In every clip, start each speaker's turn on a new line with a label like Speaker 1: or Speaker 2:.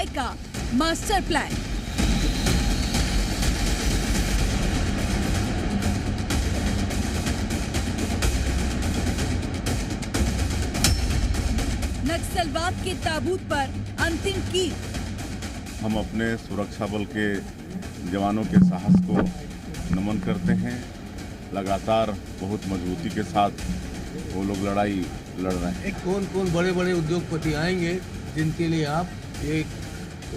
Speaker 1: काय का master plan. नक्सलवाद के ताबूत पर अंतिम कील।
Speaker 2: हम अपने सुरक्षा बल के जवानों के साहस को नमन करते हैं। लगातार बहुत मजबूती के साथ वो लोग लड़ाई लड़ रहे हैं।
Speaker 3: कौन कौन बड़े बड़े उद्योगपति आएंगे जिनके लिए आप एक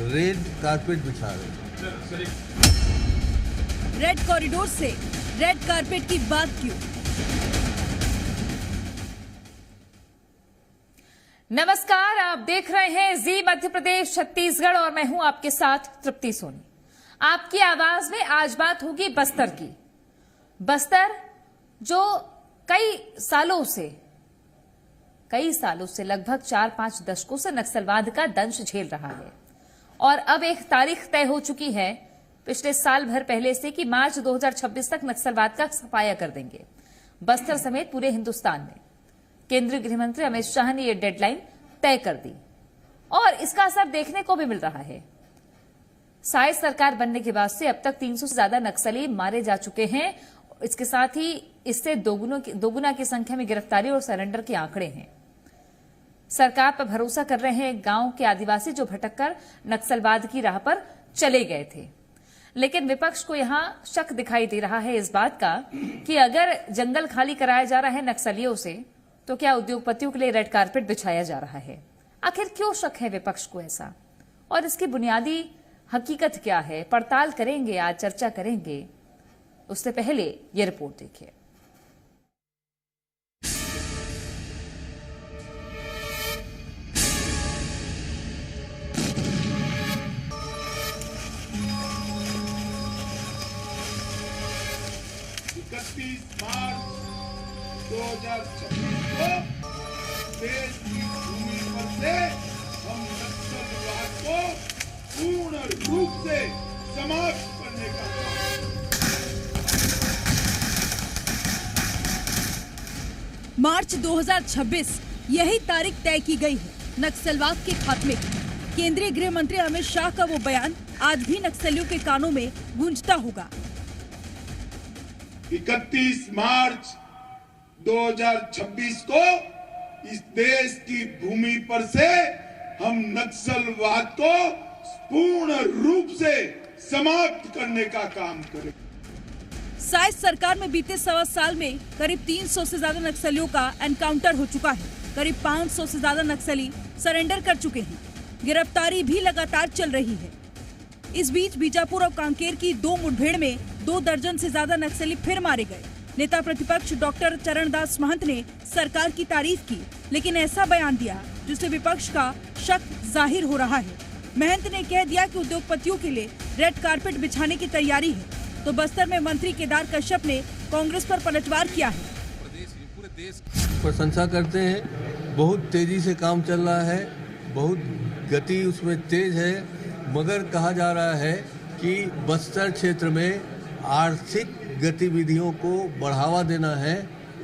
Speaker 3: रेड कारपेट बिछा रहे हैं?
Speaker 1: रेड कॉरिडोर से रेड कारपेट की बात क्यों?
Speaker 4: नमस्कार, आप देख रहे हैं जी मध्य प्रदेश छत्तीसगढ़ और मैं हूं आपके साथ तृप्ति सोनी। आपकी आवाज में आज बात होगी बस्तर की। बस्तर जो कई सालों से लगभग 4-5 दशकों से नक्सलवाद का दंश झेल रहा है और अब एक तारीख तय हो चुकी है पिछले साल भर पहले से कि मार्च 2026 तक नक्सलवाद का सफाया कर देंगे बस्तर समेत पूरे हिंदुस्तान में। केंद्रीय गृह मंत्री अमित शाह ने यह डेडलाइन तय कर दी और इसका असर देखने को भी मिल रहा है। शायद सरकार बनने के बाद से अब तक 300 से ज्यादा नक्सली मारे जा चुके हैं। इसके साथ ही इससे दोगुना की संख्या में गिरफ्तारी और सरेंडर के आंकड़े हैं। सरकार पर भरोसा कर रहे हैं गांव के आदिवासी जो भटककर नक्सलवाद की राह पर चले गए थे। लेकिन विपक्ष को यहां शक दिखाई दे रहा है इस बात का कि अगर जंगल खाली कराया जा रहा है नक्सलियों से तो क्या उद्योगपतियों के लिए रेड कारपेट बिछाया जा रहा है? आखिर क्यों शक है विपक्ष को ऐसा और इसकी बुनियादी हकीकत क्या है? पड़ताल करेंगे, आज चर्चा करेंगे। उससे पहले ये रिपोर्ट देखिए।
Speaker 5: मार्च 2026 को देश की भूमि पर से हम नक्सलवाद को पूर्ण रूप से समाप्त करने का
Speaker 1: मार्च 2026 यही तारीख तय की गई है नक्सलवाद के खात्मे की। केंद्रीय गृह मंत्री अमित शाह का वो बयान आज भी नक्सलियों के कानों में गूंजता होगा।
Speaker 5: 31 मार्च 2026 को इस देश की भूमि पर से हम नक्सलवाद को पूर्ण रूप से समाप्त करने का काम करें।
Speaker 1: शायद सरकार में बीते 1.25 साल में करीब 300 से ज्यादा नक्सलियों का एनकाउंटर हो चुका है। करीब 500 से ज्यादा नक्सली सरेंडर कर चुके हैं। गिरफ्तारी भी लगातार चल रही है। इस बीच बीजापुर और कांकेर की 2 मुठभेड़ में 2 दर्जन से ज्यादा नक्सली फिर मारे गए। नेता प्रतिपक्ष डॉक्टर चरणदास महंत ने सरकार की तारीफ की, लेकिन ऐसा बयान दिया जिससे विपक्ष का शक जाहिर हो रहा है। महंत ने कह दिया कि उद्योगपतियों के लिए रेड कारपेट बिछाने की तैयारी है, तो बस्तर में मंत्री केदार कश्यप ने कांग्रेस पर पलटवार किया है।
Speaker 3: पूरे देश प्रशंसा करते हैं, बहुत तेजी से काम चल रहा है, बहुत गति उसमें तेज है, मगर कहा जा रहा है कि बस्तर क्षेत्र में आर्थिक गतिविधियों को बढ़ावा देना है,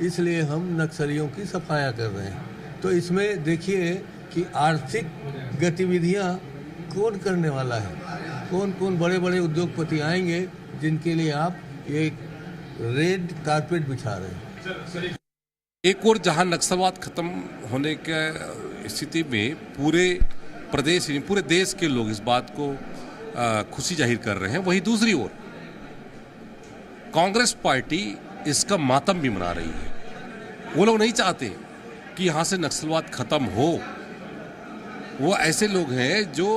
Speaker 3: इसलिए हम नक्सलियों की सफाया कर रहे हैं। तो इसमें देखिए कि आर्थिक गतिविधियां कौन करने वाला है, कौन कौन बड़े बड़े उद्योगपति आएंगे जिनके लिए आप एक रेड कारपेट बिछा रहे हैं।
Speaker 6: एक और जहां नक्सलवाद खत्म होने की स्थिति में पूरे प्रदेश पूरे देश के लोग इस बात को खुशी जाहिर कर रहे हैं, वहीं दूसरी ओर कांग्रेस पार्टी इसका मातम भी मना रही है। वो लोग नहीं चाहते कि यहां से नक्सलवाद खत्म हो। वो ऐसे लोग हैं जो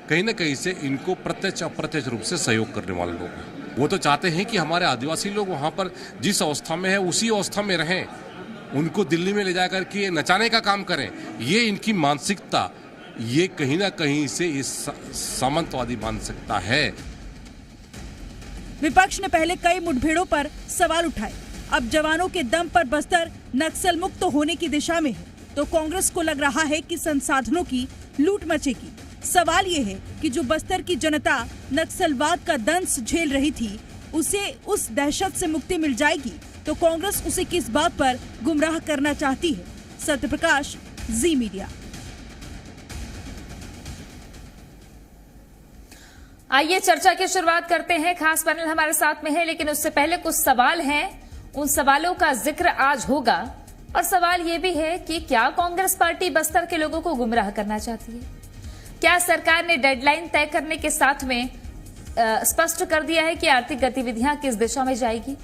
Speaker 6: कहीं ना कहीं से इनको प्रत्यक्ष अप्रत्यक्ष रूप से सहयोग करने वाले लोग हैं। वो तो चाहते हैं कि हमारे आदिवासी लोग वहां पर जिस अवस्था में है उसी अवस्था में रहें, उनको दिल्ली में ले जाकर के नचाने का काम करें। ये इनकी मानसिकता, ये कहीं ना कहीं से इस सामंतवादी मानसिकता है।
Speaker 1: विपक्ष ने पहले कई मुठभेड़ों पर सवाल उठाए। अब जवानों के दम पर बस्तर नक्सल मुक्त होने की दिशा में है, तो कांग्रेस को लग रहा है कि संसाधनों की लूट मचेगी। सवाल ये है कि जो बस्तर की जनता नक्सलवाद का दंश झेल रही थी, उसे उस दहशत से मुक्ति मिल जाएगी, तो कांग्रेस उसे किस बात पर गुमराह करना चाहती है? सत्यप्रकाश, जी मीडिया।
Speaker 4: आइए चर्चा की शुरुआत करते हैं। खास पैनल हमारे साथ में है, लेकिन उससे पहले कुछ सवाल हैं। उन सवालों का जिक्र आज होगा। और सवाल यह भी है कि क्या कांग्रेस पार्टी बस्तर के लोगों को गुमराह करना चाहती है? क्या सरकार ने डेडलाइन तय करने के साथ में स्पष्ट कर दिया है कि आर्थिक गतिविधियां किस दिशा में जाएगी?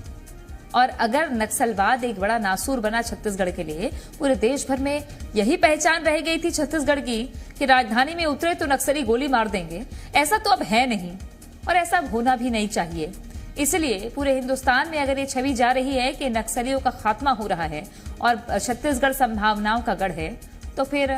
Speaker 4: और अगर नक्सलवाद एक बड़ा नासूर बना छत्तीसगढ़ के लिए, पूरे देश भर में यही पहचान रह गई थी छत्तीसगढ़ की कि राजधानी में उतरे तो नक्सली गोली मार देंगे, ऐसा तो अब है नहीं और ऐसा होना भी नहीं चाहिए। इसलिए पूरे हिंदुस्तान में अगर ये छवि जा रही है कि नक्सलियों का खात्मा हो रहा है और छत्तीसगढ़ संभावनाओं का गढ़ है, तो फिर